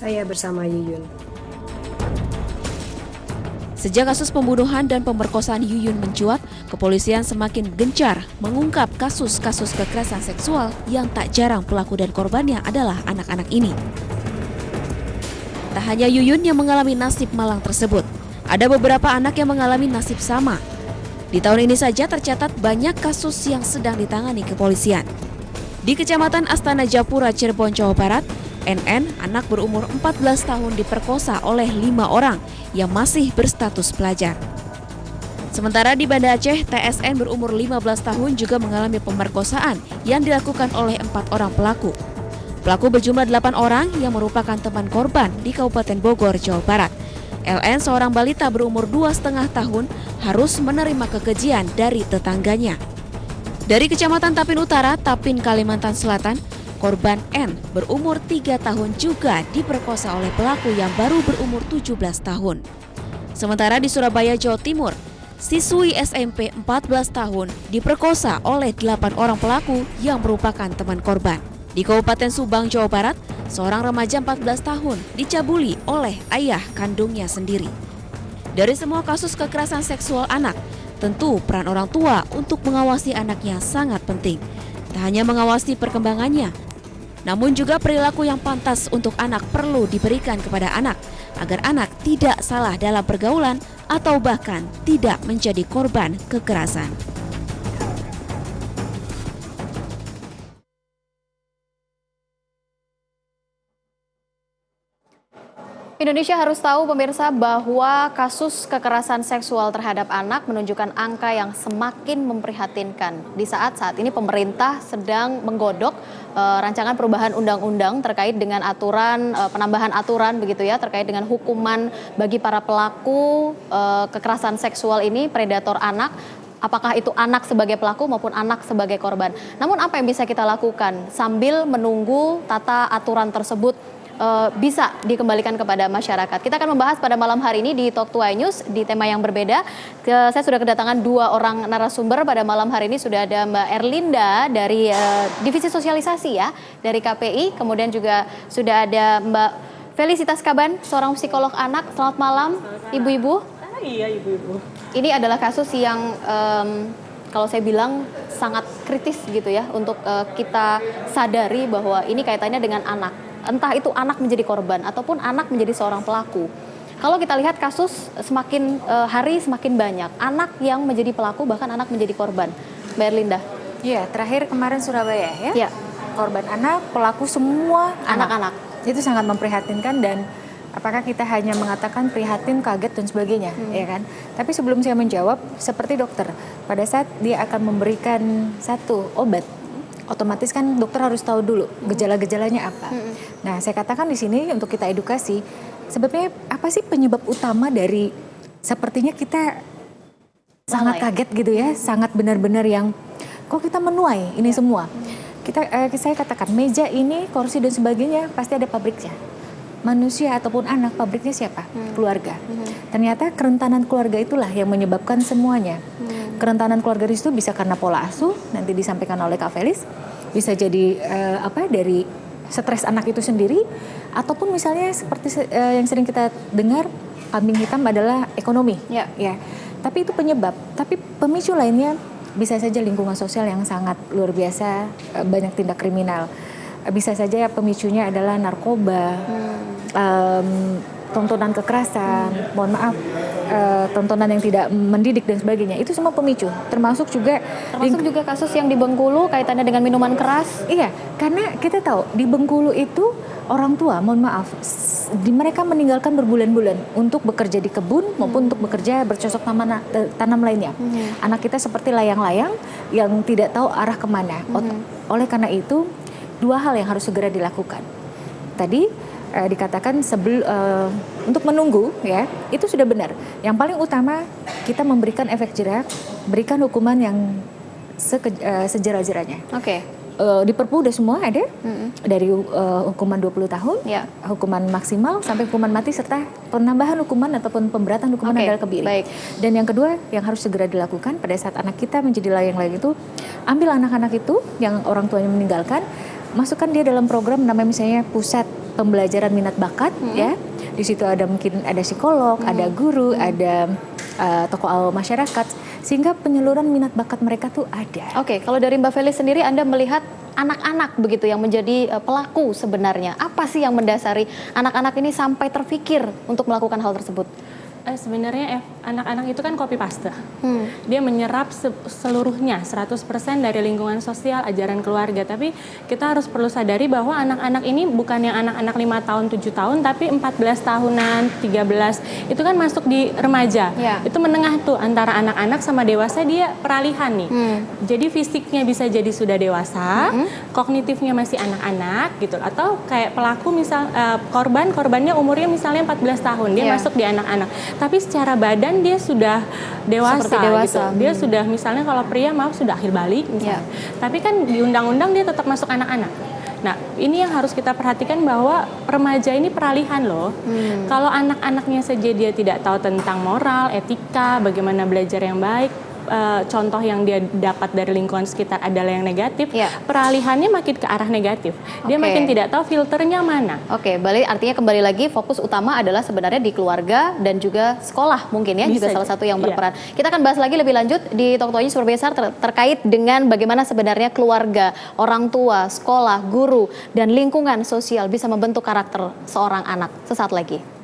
Saya bersama Yuyun. Sejak kasus pembunuhan dan pemerkosaan Yuyun mencuat, kepolisian semakin gencar mengungkap kasus-kasus kekerasan seksual yang tak jarang pelaku dan korbannya adalah anak-anak ini. Tak hanya Yuyun yang mengalami nasib malang tersebut, ada beberapa anak yang mengalami nasib sama. Di tahun ini saja tercatat banyak kasus yang sedang ditangani kepolisian. Di Kecamatan Astana Japura, Cirebon, Jawa Barat, NN, anak berumur 14 tahun diperkosa oleh 5 orang yang masih berstatus pelajar. Sementara di Banda Aceh, TSN berumur 15 tahun juga mengalami pemerkosaan yang dilakukan oleh 4 orang pelaku. Pelaku berjumlah 8 orang yang merupakan teman korban di Kabupaten Bogor, Jawa Barat. LN, seorang balita berumur 2,5 tahun, harus menerima kekejian dari tetangganya. Dari Kecamatan Tapin Utara, Tapin, Kalimantan Selatan, korban N berumur 3 tahun juga diperkosa oleh pelaku yang baru berumur 17 tahun. Sementara di Surabaya, Jawa Timur, siswi SMP 14 tahun diperkosa oleh 8 orang pelaku yang merupakan teman korban. Di Kabupaten Subang, Jawa Barat, seorang remaja 14 tahun dicabuli oleh ayah kandungnya sendiri. Dari semua kasus kekerasan seksual anak, tentu peran orang tua untuk mengawasi anaknya sangat penting. Tak hanya mengawasi perkembangannya, namun juga perilaku yang pantas untuk anak perlu diberikan kepada anak, agar anak tidak salah dalam pergaulan atau bahkan tidak menjadi korban kekerasan. Indonesia harus tahu pemirsa bahwa kasus kekerasan seksual terhadap anak menunjukkan angka yang semakin memprihatinkan. Di saat ini pemerintah sedang menggodok rancangan perubahan undang-undang terkait dengan penambahan aturan begitu ya, terkait dengan hukuman bagi para pelaku kekerasan seksual ini, predator anak. Apakah itu anak sebagai pelaku maupun anak sebagai korban. Namun apa yang bisa kita lakukan sambil menunggu tata aturan tersebut bisa dikembalikan kepada masyarakat. Kita akan membahas pada malam hari ini di Talk to iNews di tema yang berbeda. Saya sudah kedatangan 2 orang narasumber pada malam hari ini. Sudah ada Mbak Erlinda dari Divisi Sosialisasi ya dari KPI. Kemudian juga sudah ada Mbak Felicitas Kaban, seorang psikolog anak. Selamat malam, ibu-ibu. Iya, ibu-ibu. Ini adalah kasus yang kalau saya bilang sangat kritis gitu ya untuk kita sadari bahwa ini kaitannya dengan anak. Entah itu anak menjadi korban ataupun anak menjadi seorang pelaku. Kalau kita lihat kasus semakin hari semakin banyak anak yang menjadi pelaku, bahkan anak menjadi korban. Mbak Erlinda. Iya, terakhir kemarin Surabaya ya. Ya. Korban anak, pelaku semua Anak-anak. Itu sangat memprihatinkan dan apakah kita hanya mengatakan prihatin, kaget dan sebagainya, ya kan? Tapi sebelum saya menjawab, seperti dokter, pada saat dia akan memberikan satu obat, otomatis kan dokter harus tahu dulu gejala-gejalanya apa. Nah, saya katakan di sini untuk kita edukasi, sebetulnya apa sih penyebab utama dari sepertinya kita sangat kaget gitu ya, sangat benar-benar yang kok kita menuai ini semua. Saya katakan meja ini, kursi dan sebagainya pasti ada pabriknya. Manusia ataupun anak, pabriknya siapa? Keluarga. Ternyata kerentanan keluarga itulah yang menyebabkan semuanya. Kerentanan keluarga itu bisa karena pola asuh, nanti disampaikan oleh Kak Felis, bisa jadi dari stres anak itu sendiri, ataupun misalnya seperti yang sering kita dengar, kambing hitam adalah ekonomi. Ya. Tapi itu penyebab. Tapi pemicu lainnya bisa saja lingkungan sosial yang sangat luar biasa, banyak tindak kriminal. Bisa saja pemicunya adalah narkoba, tontonan kekerasan, mohon maaf, tontonan yang tidak mendidik dan sebagainya. Itu semua pemicu, termasuk juga kasus yang di Bengkulu kaitannya dengan minuman keras. Iya, karena kita tahu di Bengkulu itu orang tua, mohon maaf, mereka meninggalkan berbulan-bulan untuk bekerja di kebun maupun untuk bekerja bercocok tanam lainnya. Anak kita seperti layang-layang yang tidak tahu arah kemana. Oleh karena itu, 2 hal yang harus segera dilakukan. Tadi dikatakan untuk menunggu ya, itu sudah benar. Yang paling utama kita memberikan efek jerak, berikan hukuman yang sejerat-jeratnya. Oke. Di Perpu udah semua ada, dari hukuman 20 tahun, hukuman maksimal sampai hukuman mati serta penambahan hukuman ataupun pemberatan hukuman adalah kebiri. Baik. Dan yang kedua yang harus segera dilakukan pada saat anak kita menjadi layang-layang itu, ambil anak-anak itu yang orang tuanya meninggalkan, masukkan dia dalam program namanya misalnya pusat pembelajaran minat bakat ya. Di situ ada mungkin ada psikolog, ada guru, ada tokoh masyarakat, sehingga penyaluran minat bakat mereka tuh ada. Oke, kalau dari Mbak Feli sendiri Anda melihat anak-anak begitu yang menjadi pelaku sebenarnya. Apa sih yang mendasari anak-anak ini sampai terpikir untuk melakukan hal tersebut? Sebenarnya anak-anak itu kan copy paste. Dia menyerap seluruhnya 100% dari lingkungan sosial, ajaran keluarga. Tapi kita harus perlu sadari bahwa anak-anak ini bukan yang anak-anak 5 tahun, 7 tahun, tapi 14 tahunan, 13. Itu kan masuk di remaja. Itu menengah tuh antara anak-anak sama dewasa, dia peralihan nih. Jadi fisiknya bisa jadi sudah dewasa, kognitifnya masih anak-anak gitu. Atau kayak pelaku misal korbannya umurnya misalnya 14 tahun, dia masuk di anak-anak. Tapi secara badan dia sudah dewasa. Gitu. Dia sudah misalnya kalau pria maaf sudah akhir balik misalnya. Tapi kan di undang-undang dia tetap masuk anak-anak. Nah, ini yang harus kita perhatikan bahwa remaja ini peralihan loh. Kalau anak-anaknya saja dia tidak tahu tentang moral, etika, bagaimana belajar yang baik, contoh yang dia dapat dari lingkungan sekitar adalah yang negatif, peralihannya makin ke arah negatif. Dia makin tidak tahu filternya mana. Artinya kembali lagi fokus utama adalah sebenarnya di keluarga dan juga sekolah mungkin ya, juga salah satu yang berperan. Kita akan bahas lagi lebih lanjut di Talk Tokoh Super Besar terkait dengan bagaimana sebenarnya keluarga, orang tua, sekolah, guru, dan lingkungan sosial bisa membentuk karakter seorang anak. Sesaat lagi.